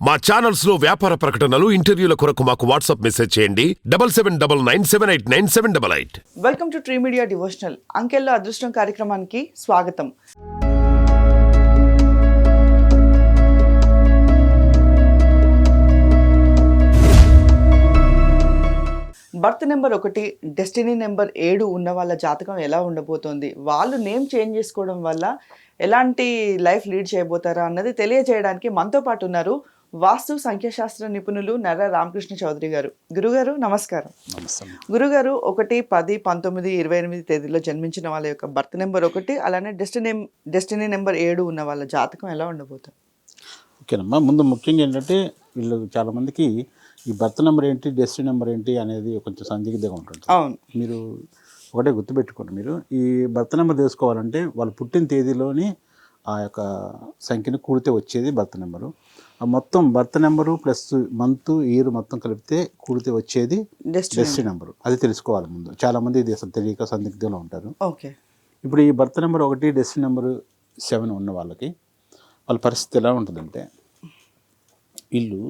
మా ఛానల్స్ లో వ్యాపార ప్రకటనలు, ఇంటర్వ్యూల కొరకు మాకు వాట్సాప్ మెసేజ్ చేయండి 7799978978. Welcome to tree media devotional. అంకెల్లో అదృష్టం కార్యక్రమానికి స్వాగతం. బర్త్ నెంబర్ 1, డెస్టినీ నెంబర్ 7 ఉన్న వాళ్ళ జాతకం ఎలా ఉండబోతోంది, వాళ్ళు నేమ్ చేంజ్ చేసుకోవడం వల్ల ఎలాంటి లైఫ్ లీడ్ చేయబోతారా అన్నది తెలియజేయడానికి మనతో పాటు ఉన్నారు వాస్తు సంఖ్యాశాస్త్ర నిపుణులు నర్ర రామకృష్ణ చౌదరి గారు. గురుగారు నమస్కారం. గురుగారు 1, 10, 19, 28 తేదీలో జన్మించిన వాళ్ళ యొక్క బర్త్ నెంబర్ 1, అలానే డెస్టినీ నెంబర్ 7 ఉన్న వాళ్ళ జాతకం ఎలా ఉండబోతుంది? ఓకేనమ్మా. ముందు ముఖ్యంగా ఏంటంటే వీళ్ళు చాలామందికి ఈ బర్త్ నెంబర్ ఏంటి, డెస్టినీ నెంబర్ ఏంటి అనేది కొంచెం సందిగ్ధంగా ఉంటుంది. అవును, మీరు ఒకటే గుర్తుపెట్టుకోండి. మీరు ఈ బర్త్ నెంబర్ తెలుసుకోవాలంటే వాళ్ళు పుట్టిన తేదీలోని ఆ యొక్క సంఖ్యను కూడితే వచ్చేది బర్త్ నెంబరు. ఆ మొత్తం birth number plus month, year మొత్తం కలిపితే కూడితే వచ్చేది డెస్టినీ నెంబరు. అది తెలుసుకోవాలి ముందు. చాలామంది ఇది అసలు తెలియక సందిగ్ధంలో ఉంటారు. ఓకే. ఇప్పుడు ఈ బర్త్ నెంబర్ 1, డెస్టినీ నెంబరు 7 ఉన్న వాళ్ళకి వాళ్ళ పరిస్థితి ఎలా ఉంటుందంటే, వీళ్ళు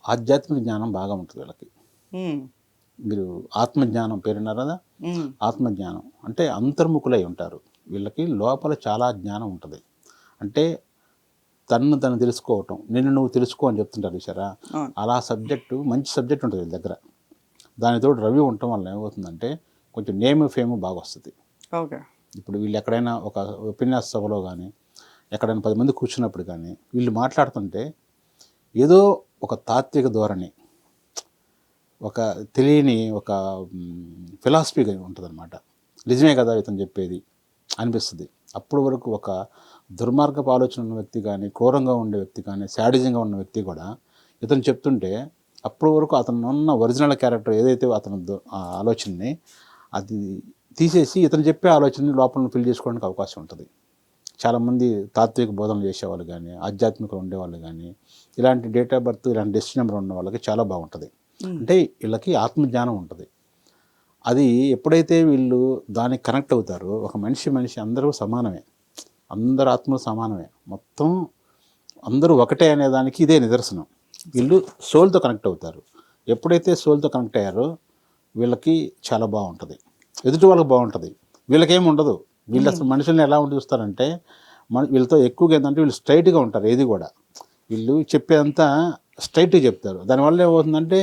ఆధ్యాత్మిక జ్ఞానం బాగా ఉంటుంది వీళ్ళకి. మీరు ఆత్మజ్ఞానం పేరున్నారు కదా, ఆత్మజ్ఞానం అంటే అంతర్ముఖులై ఉంటారు. వీళ్ళకి లోపల చాలా జ్ఞానం ఉంటుంది. అంటే తను తెలుసుకోవటం, నిన్ను నువ్వు తెలుసుకో అని చెప్తుంటారు చూసారా, అలా సబ్జెక్టు మంచి సబ్జెక్ట్ ఉంటుంది వీళ్ళ దగ్గర. దానితో రవి ఉండటం వల్ల ఏమవుతుందంటే కొంచెం నేమ్ ఫేమ్ బాగా వస్తుంది. ఓకే. ఇప్పుడు వీళ్ళు ఎక్కడైనా ఒక ఉపన్యాస సభలో కానీ ఎక్కడైనా 10 మంది కూర్చున్నప్పుడు కానీ వీళ్ళు మాట్లాడుతుంటే ఏదో ఒక తాత్విక ధోరణి, ఒక తెలియని ఒక ఫిలాసఫీగా ఉంటుంది అనమాట. నిజమే కదా ఇతను చెప్పేది అనిపిస్తుంది. అప్పటి వరకు ఒక దుర్మార్గపు ఆలోచన ఉన్న వ్యక్తి కానీ, క్రూరంగా ఉండే వ్యక్తి కానీ, శాడిజంగా ఉన్న వ్యక్తి కూడా ఇతను చెప్తుంటే అప్పటి వరకు అతను ఉన్న ఒరిజినల్ క్యారెక్టర్ ఏదైతే అతను ఆలోచనని అది తీసేసి ఇతను చెప్పే ఆలోచనని లోపల ఫిల్ చేసుకోవడానికి అవకాశం ఉంటుంది. చాలామంది తాత్విక బోధనలు చేసేవాళ్ళు కానీ, ఆధ్యాత్మికంగా ఉండేవాళ్ళు కానీ, ఇలాంటి డేట్ ఆఫ్ బర్త్, ఇలాంటి డెస్టినీ నెంబర్ ఉన్న వాళ్ళకి చాలా బాగుంటుంది. అంటే వీళ్ళకి ఆత్మజ్ఞానం ఉంటుంది. అది ఎప్పుడైతే వీళ్ళు దానికి కనెక్ట్ అవుతారో, ఒక మనిషి అందరూ సమానమే, అందరు ఆత్మలు సమానమే, మొత్తం అందరూ ఒకటే అనేదానికి ఇదే నిదర్శనం. వీళ్ళు సోల్తో కనెక్ట్ అవుతారు. ఎప్పుడైతే సోల్తో కనెక్ట్ అయ్యారో వీళ్ళకి చాలా బాగుంటుంది, ఎదుటి వాళ్ళకి బాగుంటుంది, వీళ్ళకేమి ఉండదు. వీళ్ళు అసలు మనుషుల్ని ఎలా చూస్తారంటే, వీళ్ళతో ఎక్కువగా ఏంటంటే వీళ్ళు స్ట్రైట్గా ఉంటారు. ఏది కూడా వీళ్ళు చెప్పేదంతా స్ట్రైట్గా చెప్తారు. దానివల్ల ఏమవుతుందంటే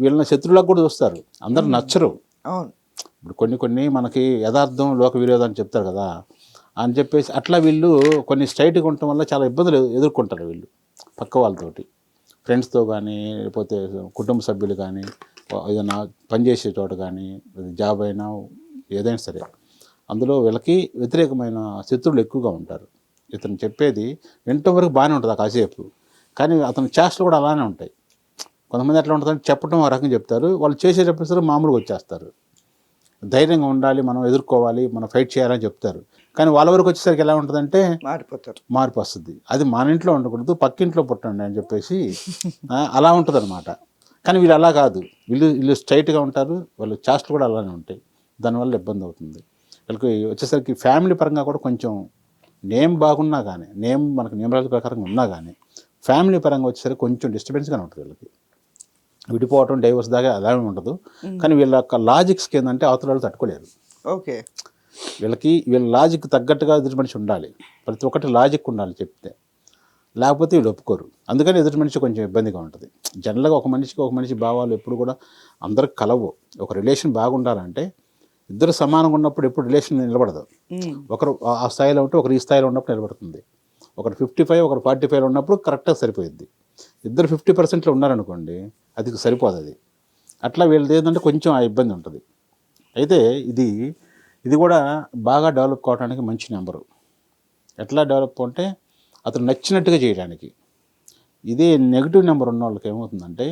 వీళ్ళని శత్రువులకు కూడా చూస్తారు, అందరు నచ్చరు. ఇప్పుడు కొన్ని మనకి యథార్థం లోక విరోధం అని చెప్తారు కదా అని చెప్పేసి అట్లా వీళ్ళు కొన్ని స్ట్రైట్గా ఉండటం వల్ల చాలా ఇబ్బందులు ఎదుర్కొంటారు వీళ్ళు పక్క వాళ్ళతోటి, ఫ్రెండ్స్తో కానీ, లేకపోతే కుటుంబ సభ్యులు కానీ, ఏదైనా పనిచేసే చోట కానీ, జాబ్ అయినా ఏదైనా సరే, అందులో వీళ్ళకి వ్యతిరేకమైన శత్రువులు ఎక్కువగా ఉంటారు. ఇతను చెప్పేది వినటం వరకు బాగానే ఉంటుంది కాసేపు, కానీ అతని చేష్టలు కూడా అలానే ఉంటాయి. కొంతమంది ఎట్లా ఉంటుందంటే చెప్పడం ఒక రకంగా చెప్తారు, వాళ్ళు చేసేటప్పుడు సరే మామూలుగా వచ్చేస్తారు. ధైర్యంగా ఉండాలి, మనం ఎదుర్కోవాలి, మనం ఫైట్ చేయాలని చెప్తారు. కానీ వాళ్ళ వరకు వచ్చేసరికి ఎలా ఉంటుందంటే మార్పు వస్తుంది. అది మన ఇంట్లో ఉండకూడదు, పక్కింట్లో పుట్టండి అని చెప్పేసి అలా ఉంటుంది అనమాట. కానీ వీళ్ళు అలా కాదు, వీళ్ళు స్ట్రైట్గా ఉంటారు, వాళ్ళు చేష్టలు కూడా అలానే ఉంటాయి. దానివల్ల ఇబ్బంది అవుతుంది వీళ్ళకి. వచ్చేసరికి ఫ్యామిలీ పరంగా కూడా కొంచెం నేమ్ బాగున్నా కానీ, మనకు న్యూమరాలజీ ప్రకారంగా ఉన్నా కానీ ఫ్యామిలీ పరంగా వచ్చేసరికి కొంచెం డిస్టర్బెన్స్గానే ఉంటుంది వీళ్ళకి. విడిపోవటం, డైవర్స్ దాకా అలాగే ఉండదు. కానీ వీళ్ళ యొక్క లాజిక్స్కి ఏంటంటే అవతల వాళ్ళు తట్టుకోలేరు. ఓకే. వీళ్ళ లాజిక్ తగ్గట్టుగా ఎదుటి మనిషి ఉండాలి, ప్రతి ఒక్కటి లాజిక్ ఉండాలి చెప్తే, లేకపోతే వీళ్ళు ఒప్పుకోరు. అందుకని ఎదుటి మనిషి కొంచెం ఇబ్బందిగా ఉంటుంది. జనరల్గా ఒక మనిషి భావాలు ఎప్పుడు కూడా అందరికి కలవు. ఒక రిలేషన్ బాగుండాలంటే ఇద్దరు సమానంగా ఉన్నప్పుడు ఎప్పుడు రిలేషన్ నిలబడదు. ఒకరు ఆ స్థాయిలో ఉంటే ఒకరు ఈ స్థాయిలో ఉన్నప్పుడు నిలబడుతుంది. ఒకరు 55, ఒకరు 45 ఉన్నప్పుడు కరెక్ట్గా సరిపోయింది. ఇద్దరు 50% ఉన్నారనుకోండి, అది సరిపోదు. అది అట్లా వీళ్ళది ఏంటంటే కొంచెం ఆ ఇబ్బంది ఉంటుంది. అయితే ఇది కూడా బాగా డెవలప్ కావడానికి మంచి నెంబరు. ఎట్లా డెవలప్ అంటే అతను నచ్చినట్టుగా చేయడానికి. ఇదే నెగిటివ్ నెంబర్ ఉన్న వాళ్ళకి ఏమవుతుందంటే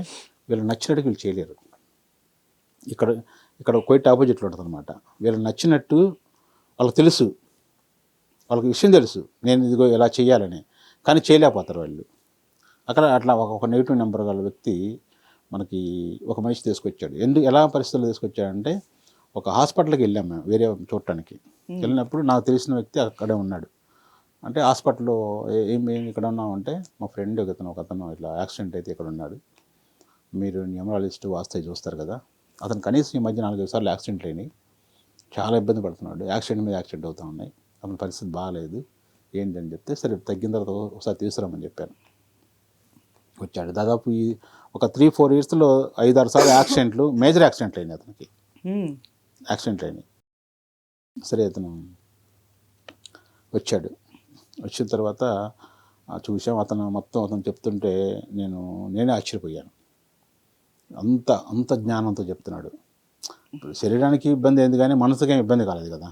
వీళ్ళు నచ్చినట్టుగా వీళ్ళు చేయలేరు. ఇక్కడ క్వైట్ ఆపోజిట్లో ఉంటుంది అనమాట. వీళ్ళు నచ్చినట్టు వాళ్ళకి తెలుసు, వాళ్ళకి విషయం తెలుసు, నేను ఇదిగో ఇలా చేయాలని, కానీ చేయలేకపోతారు వాళ్ళు. అట్లా ఒక నెగిటివ్ నెంబర్ గల వ్యక్తి మనకి ఒక మనిషి తీసుకొచ్చాడు. ఎలా పరిస్థితుల్లో తీసుకొచ్చాడంటే, ఒక హాస్పిటల్కి వెళ్ళాం మేము వేరే చూడటానికి. వెళ్ళినప్పుడు నాకు తెలిసిన వ్యక్తి అక్కడే ఉన్నాడు. అంటే హాస్పిటల్లో ఏం ఇక్కడ ఉన్నామంటే మా ఫ్రెండ్ ఒక అతను ఇట్లా యాక్సిడెంట్ అయితే ఇక్కడ ఉన్నాడు, మీరు న్యూమరాలజిస్ట్ వాస్తు చూస్తారు కదా, అతను కనీసం ఈ మధ్య 4-5 సార్లు యాక్సిడెంట్లు అయినాయి, చాలా ఇబ్బంది పడుతున్నాడు, యాక్సిడెంట్ మీద యాక్సిడెంట్ అవుతూ ఉన్నాయి, అతని పరిస్థితి బాగాలేదు ఏంటని చెప్తే సరే తగ్గిన తర్వాత ఒకసారి తీసుకురామని చెప్పాను. వచ్చాడు. దాదాపు ఈ ఒక 3-4 ఇయర్స్లో 5-6 సార్లు యాక్సిడెంట్లు, మేజర్ యాక్సిడెంట్లు అయినాయి అతనికి, యాక్సిడెంట్లు అయినాయి. సరే అతను వచ్చాడు. వచ్చిన తర్వాత చూసాం, అతను చెప్తుంటే నేనే ఆశ్చర్యపోయాను. అంత జ్ఞానంతో చెప్తున్నాడు. ఇప్పుడు శరీరానికి ఇబ్బంది అయింది కానీ మనసుకేం ఇబ్బంది కాలేదు కదా,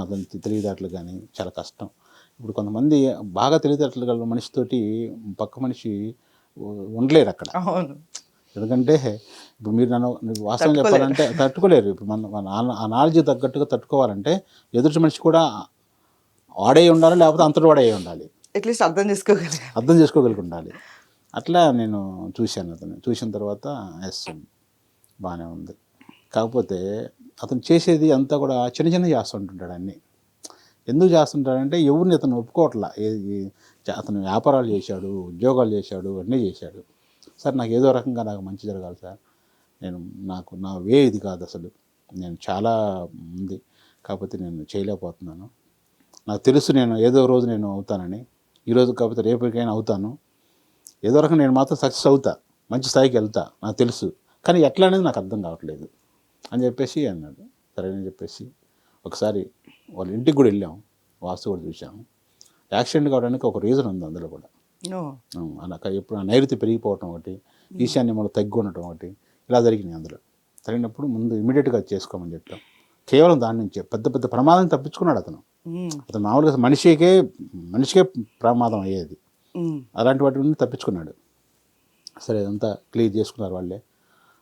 అతని తెలివితేటలు కానీ చాలా కష్టం. ఇప్పుడు కొంతమంది బాగా తెలివితేటలు గల మనిషితోటి పక్క మనిషి ఉండలేరు అక్కడ. ఎందుకంటే ఇప్పుడు మీరు నన్ను వాస్తవం చెప్పాలంటే తట్టుకోలేరు. ఇప్పుడు మన ఆ నాలెడ్జ్ తగ్గట్టుగా తట్టుకోవాలంటే ఎదుటి మనిషి కూడా వాడే ఉండాలి, లేకపోతే అంతటి వాడే ఉండాలి, అట్లీస్ట్ అర్థం చేసుకోగలిగి ఉండాలి. అట్లా నేను చూశాను. అతను చూసిన తర్వాత ఎస్ బాగానే ఉంది. కాకపోతే అతను చేసేది అంతా కూడా చిన్న చేస్తుంటుంటాడు. అన్నీ ఎందుకు చేస్తుంటాడంటే ఎవరిని అతను ఒప్పుకోవట్లా. అతను వ్యాపారాలు చేశాడు, ఉద్యోగాలు చేశాడు, అన్నీ చేశాడు. సార్ నాకు ఏదో రకంగా నాకు మంచి జరగాలి సార్, నా వే ఇది కాదు అసలు, నేను చాలా ఉంది, కాకపోతే నేను చేయలేకపోతున్నాను, నాకు తెలుసు నేను ఏదో రోజు నేను అవుతానని, ఈరోజు కాకపోతే రేపటికైనా అవుతాను, ఏదో రకంగా నేను మాత్రం సక్సెస్ అవుతా, మంచి స్థాయికి వెళ్తా, నాకు తెలుసు, కానీ ఎట్లా అనేది నాకు అర్థం కావట్లేదు అని చెప్పేసి అన్నాడు. సరే అని చెప్పేసి ఒకసారి వాళ్ళ ఇంటికి కూడా వెళ్ళాం, వాస్తు కూడా చూసాము. యాక్సిడెంట్ కావడానికి ఒక రీజన్ ఉంది అందులో కూడా. అలా ఎప్పుడు నైరుతి పెరిగిపోవటం ఒకటి, ఈశాన్యంలో తగ్గి ఉండటం ఒకటి, ఇలా జరిగినాయి. అందులో జరిగినప్పుడు ముందు ఇమీడియట్గా చేసుకోమని చెప్పాం. కేవలం దాని నుంచే పెద్ద ప్రమాదం తప్పించుకున్నాడు అతను. మామూలుగా మనిషికే ప్రమాదం అయ్యేది, అలాంటి వాటి నుండి తప్పించుకున్నాడు. సరే అదంతా క్లియర్ చేసుకున్నారు వాళ్ళే.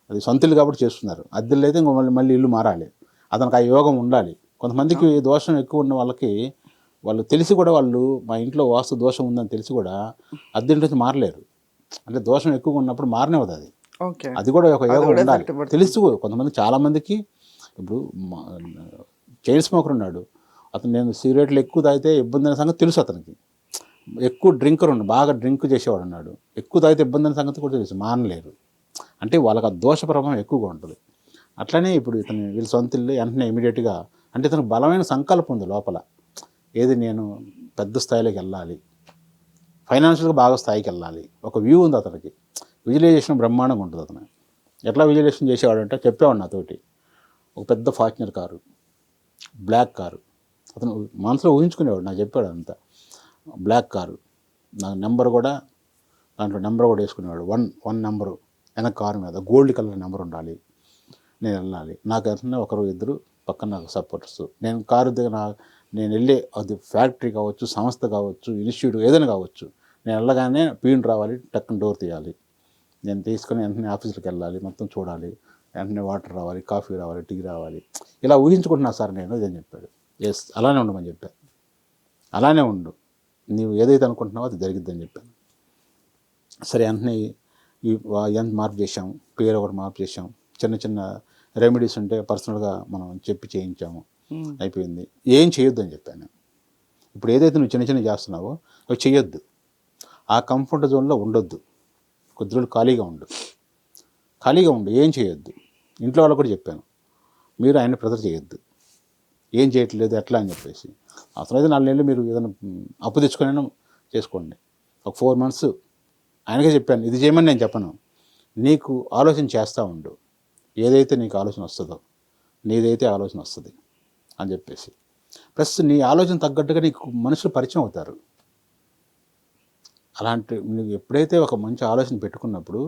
అది సొంత ఇల్లు కాబట్టి చేస్తున్నారు. అద్దెలు అయితే ఇంకో మళ్ళీ ఇల్లు మారాలి, అతనికి ఆ యోగం ఉండాలి. కొంతమందికి దోషం ఎక్కువ ఉన్న వాళ్ళకి వాళ్ళు తెలిసి కూడా మా ఇంట్లో వాస్తు దోషం ఉందని తెలిసి కూడా అద్దె నుంచి మారలేరు. అంటే దోషం ఎక్కువగా ఉన్నప్పుడు మారనివ్వదు అది. అది కూడా ఒక యోగం ఉండాలి. తెలుసు కొంతమంది, చాలామందికి. ఇప్పుడు చైన్ స్మోకర్ ఉన్నాడు, అతను నేను సిగరెట్లు ఎక్కువ తాగితే ఇబ్బంది అనే సంగతి తెలుసు అతనికి. ఎక్కువ డ్రింకర్ బాగా డ్రింక్ చేసేవాడు ఉన్నాడు, ఎక్కువ తాగితే ఇబ్బంది అనే సంగతి కూడా తెలుసు, మానలేరు. అంటే వాళ్ళకి ఆ దోష ప్రభావం ఎక్కువగా ఉంటుంది. అట్లనే ఇప్పుడు వీళ్ళ సొంత ఇల్లు వెంటనే ఇమీడియట్గా, అంటే ఇతనికి బలమైన సంకల్పం ఉంది లోపల, ఏది నేను పెద్ద స్థాయిలోకి వెళ్ళాలి, ఫైనాన్షియల్గా బాగా స్థాయికి వెళ్ళాలి, ఒక వ్యూ ఉంది అతనికి. విజువలైజేషన్ బ్రహ్మాండంగా ఉంటుంది. అతను ఎట్లా విజువలైజేషన్ చేసేవాడు అంటే చెప్పేవాడు నాతోటి, ఒక పెద్ద ఫార్చునర్ కారు, బ్లాక్ కారు, అతను మనసులో ఊహించుకునేవాడు, నాకు చెప్పాడు అంతా. బ్లాక్ కారు, నా నెంబర్ కూడా దాంట్లో నెంబర్ కూడా వేసుకునేవాడు, 1 నెంబరు వెనక కారు మీద గోల్డ్ కలర్ నెంబర్ ఉండాలి, నేను వెళ్ళాలి, నాకు వెంటనే 1-2 పక్కన నాకు సపోర్టర్స్, నేను కారు దగ్గర నేను వెళ్ళే అది ఫ్యాక్టరీ కావచ్చు, సంస్థ కావచ్చు, ఇన్స్టిట్యూట్ ఏదైనా కావచ్చు, నేను వెళ్ళగానే పీన్ రావాలి, టక్కున డోర్ తీయాలి, నేను తీసుకొని వెంటనే ఆఫీసులకు వెళ్ళాలి, మొత్తం చూడాలి, వెంటనే వాటర్ రావాలి, కాఫీ రావాలి, టీ రావాలి, ఇలా ఊహించుకుంటున్నా సార్ నేను ఇదని చెప్పాడు. ఎస్ అలానే ఉండమని చెప్పాను. అలానే ఉండు, నీవు ఏదైతే అనుకుంటున్నావో అది జరిగిద్దని చెప్పాను. సరే వెంటనే ఎంత మార్పు చేసాము, పేరు ఒకటి మార్పు చేసాము, చిన్న రెమెడీస్ ఉంటే పర్సనల్గా మనం చెప్పి చేయించాము, అయిపోయింది. ఏం చేయొద్దు అని చెప్పాను. ఇప్పుడు ఏదైతే నువ్వు చిన్న చేస్తున్నావో అవి చేయొద్దు, ఆ కంఫర్ట్ జోన్లో ఉండొద్దు, కొద్ది రోజులు ఖాళీగా ఉండు, ఏం చేయొద్దు. ఇంట్లో వాళ్ళకు కూడా చెప్పాను, మీరు ఆయన ప్రెజర్ చేయొద్దు, ఏం చేయట్లేదు ఎట్లా అని చెప్పేసి. అవసరమైతే 4 నెలలు మీరు ఏదైనా అప్పు తెచ్చుకొని చేసుకోండి, ఒక 4 months ఆయనకే చెప్పాను. ఇది చేయమని నేను చెప్పను, నీకు ఆలోచన చేస్తూ ఉండు, ఏదైతే నీకు ఆలోచన వస్తుందో నీదైతే ఆలోచన వస్తుంది అని చెప్పేసి. ప్లస్ నీ ఆలోచన తగ్గట్టుగా నీకు మనుషులు పరిచయం అవుతారు. అలాంటి నువ్వు ఎప్పుడైతే ఒక మంచి ఆలోచన పెట్టుకున్నప్పుడు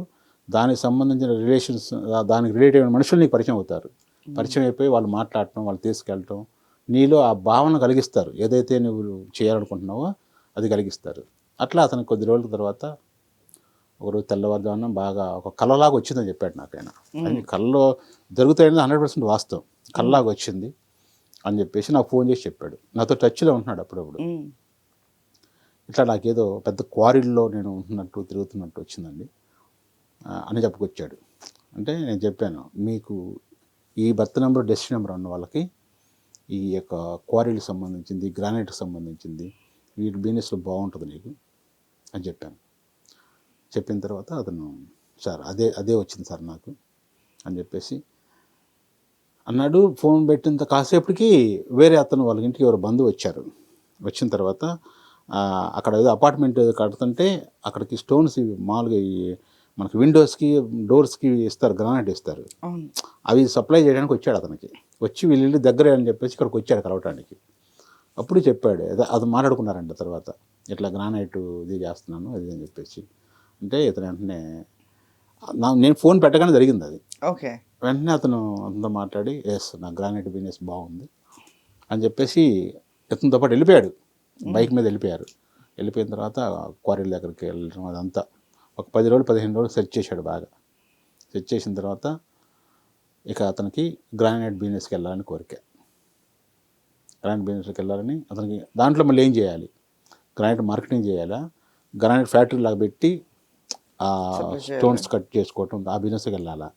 దానికి సంబంధించిన రిలేషన్స్, దానికి రిలేట్ అయిన మనుషులు నీకు పరిచయం అవుతారు. పరిచయం అయిపోయి వాళ్ళు మాట్లాడటం, వాళ్ళు తీసుకెళ్ళటం, నీలో ఆ భావన కలిగిస్తారు, ఏదైతే నువ్వు చేయాలనుకుంటున్నావో అది కలిగిస్తారు. అట్లా అతనికి కొద్ది రోజుల తర్వాత ఒకరోజు తెల్లవారుజామున బాగా ఒక కళలాగా వచ్చిందని చెప్పాడు నాకు ఆయన. అది కళ్ళలో జరుగుతాయని 100% వాస్తవం, కళ్ళలాగా వచ్చింది అని చెప్పేసి నాకు ఫోన్ చేసి చెప్పాడు. నాతో టచ్లో ఉంటున్నాడు అప్పుడప్పుడు. ఇట్లా నాకేదో పెద్ద క్వారీల్లో నేను ఉంటున్నట్టు తిరుగుతున్నట్టు వచ్చిందండి అని చెప్పుకొచ్చాడు. అంటే నేను చెప్పాను, మీకు ఈ బర్త్ నెంబర్ డెస్టినీ నెంబర్ ఉన్న వాళ్ళకి ఈ యొక్క క్వారీలకు సంబంధించింది, గ్రానైట్కి సంబంధించింది, ఈ బిజినెస్లో బాగుంటుంది నీకు అని చెప్పాను. చెప్పిన తర్వాత అతను సార్ అదే వచ్చింది సార్ నాకు అని చెప్పేసి అన్నాడు. ఫోన్ పెట్టినంత కాసేపటికి వేరే అతను వాళ్ళ ఇంటికి ఎవరు బంధువు వచ్చారు. వచ్చిన తర్వాత అక్కడ ఏదో అపార్ట్మెంట్ కడుతుంటే అక్కడికి స్టోన్స్ ఇవి మామూలుగా ఈ మనకి విండోస్కి డోర్స్కి ఇస్తారు, గ్రానైట్ ఇస్తారు. అవును. అవి సప్లై చేయడానికి వచ్చాడు అతనికి. వచ్చి వీళ్ళు దగ్గరే అని చెప్పేసి ఇక్కడికి వచ్చాడు కలవటానికి. అప్పుడు చెప్పాడు అది మాట్లాడుకున్నారంట తర్వాత, ఇట్లా గ్రానైట్ ఇది చేస్తున్నాను అది అని చెప్పేసి. అంటే ఇతను వెంటనే నేను ఫోన్ పెట్టగానే జరిగింది అది. ఓకే. వెంటనే అతను అంతా మాట్లాడి నా గ్రానైట్ బిజినెస్ బాగుంది అని చెప్పేసి ఇతనితో పాటు వెళ్ళిపోయాడు. బైక్ మీద వెళ్ళిపోయారు. వెళ్ళిపోయిన తర్వాత క్వారీల దగ్గరికి వెళ్ళడం అదంతా ఒక 10 రోజులు 15 రోజులు సెర్చ్ చేశాడు బాగా. సెర్చ్ చేసిన తర్వాత ఇక అతనికి గ్రానైట్ బిజినెస్కి వెళ్ళాలని కోరిక. గ్రానైట్ బిజినెస్కి వెళ్ళాలని అతనికి దాంట్లో మళ్ళీ ఏం చేయాలి, గ్రానైట్ మార్కెటింగ్ చేయాలా, గ్రానైట్ ఫ్యాక్టరీ లాగా పెట్టి స్టోన్స్ కట్ చేసుకోవటం ఆ బిజినెస్కి వెళ్ళాలా,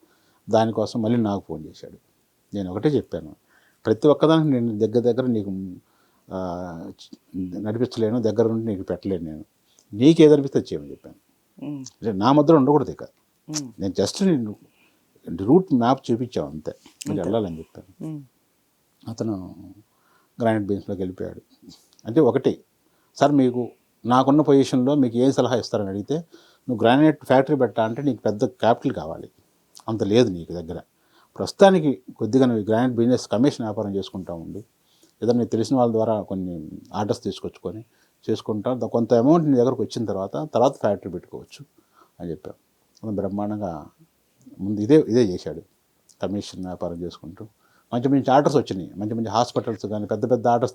దానికోసం మళ్ళీ నాకు ఫోన్ చేశాడు. నేను ఒకటే చెప్పాను, ప్రతి ఒక్కదానికి నేను దగ్గర నీకు నడిపించలేను, దగ్గర నుండి నీకు పెట్టలేను, నీకు ఏదనిపిస్తే చేయమని చెప్పాను. నా ముద్ర ఉండకూడదు ఇక. నేను జస్ట్ నేను రూట్ మ్యాప్ చూపించాను అంతే, మీరు వెళ్ళాలని చెప్పాను. అతను గ్రానైట్ బిజినెస్లోకి వెళ్ళిపోయాడు. అంటే ఒకటి సార్, మీకు నాకున్న పొజిషన్లో మీకు ఏ సలహా ఇస్తారని అడిగితే, నువ్వు గ్రానైట్ ఫ్యాక్టరీ పెట్టా అంటే నీకు పెద్ద క్యాపిటల్ కావాలి, అంత లేదు నీకు దగ్గర. ప్రస్తుతానికి కొద్దిగా నువ్వు గ్రానైట్ బిజినెస్ కమిషన్ వ్యాపారం చేసుకుంటా ఉండి, ఏదైనా నీకు తెలిసిన వాళ్ళ ద్వారా కొన్ని ఆర్డర్స్ తీసుకొచ్చుకొని చేసుకుంటా, కొంత అమౌంట్ నీ దగ్గరకు వచ్చిన తర్వాత ఫ్యాక్టరీ పెట్టుకోవచ్చు అని చెప్పాం. మనం బ్రహ్మాండంగా ముందు ఇదే చేశాడు, కమిషన్ వ్యాపారం చేసుకుంటూ. మంచి మంచి ఆర్డర్స్ వచ్చినాయి, మంచి మంచి హాస్పిటల్స్ కానీ పెద్ద ఆర్డర్స్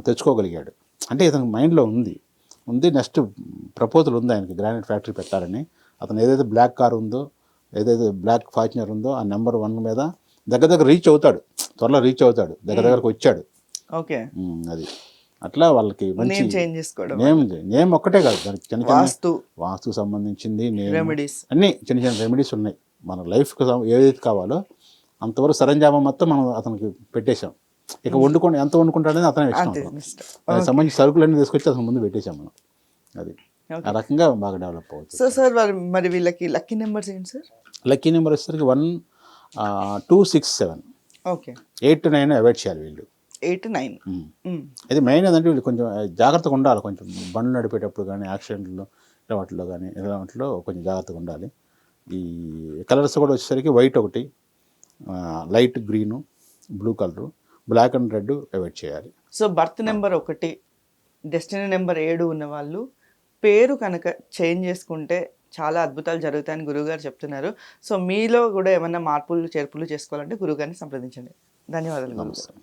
తెచ్చుకోగలిగాడు. అంటే ఇతని మైండ్లో ఉంది నెక్స్ట్ ప్రపోజల్ ఉంది ఆయనకి గ్రానైట్ ఫ్యాక్టరీ పెట్టాలని. అతను ఏదైతే బ్లాక్ కార్ ఉందో, ఏదైతే బ్లాక్ ఫార్చునర్ ఉందో ఆ నెంబర్ 1 మీద దగ్గర రీచ్ అవుతాడు, త్వరలో రీచ్ అవుతాడు, దగ్గరకు వచ్చాడు. ఓకే. అది అట్లా వాళ్ళకి మంచి నేమ్ ఒక్కటే కాదు, దానికి చిన్న వాస్తు సంబంధించింది అన్నీ చిన్న రెమెడీస్ ఉన్నాయి. మన లైఫ్కి ఏదైతే కావాలో అంతవరకు సరంజామా మొత్తం మనం అతనికి పెట్టేశాం. ఇక ఎంత వండుకుంటాడని అతనే ఇష్టం. దానికి సంబంధించి సరుకులన్నీ తీసుకొచ్చి అతను ముందు పెట్టేశాం మనం. అది ఆ రకంగా బాగా డెవలప్ అవుతుంది. సో సార్ మరి వీళ్ళకి లక్కీ నెంబర్స్ ఏంటి సార్? లక్కీ నెంబర్ వచ్చేసరికి 1, 2, 6, 7. ఓకే. 8 to 9 అవాయిడ్ చేయాలి వీళ్ళు. 8 to 9. అది మెయిన్ ఏంటంటే వీళ్ళు కొంచెం జాగ్రత్తగా ఉండాలి. కొంచెం బండ్లు నడిపేటప్పుడు కానీ యాక్సిడెంట్లో వాటిలో కానీ వాటిలో కొంచెం జాగ్రత్తగా ఉండాలి. ఈ కలర్స్ కూడా వచ్చేసరికి వైట్ ఒకటి, light green, blue colour, black and red avoid చేయాలి. So birth number 1, destiny number 7 ఉన్న వాళ్ళు పేరు కనుక చేంజ్ చేసుకుంటే చాలా అద్భుతాలు జరుగుతాయని గురువుగారు చెప్తున్నారు. సో మీలో కూడా ఏమైనా మార్పులు చేర్పులు చేసుకోవాలంటే గురువుగారిని సంప్రదించండి. ధన్యవాదాలు. నమస్తే.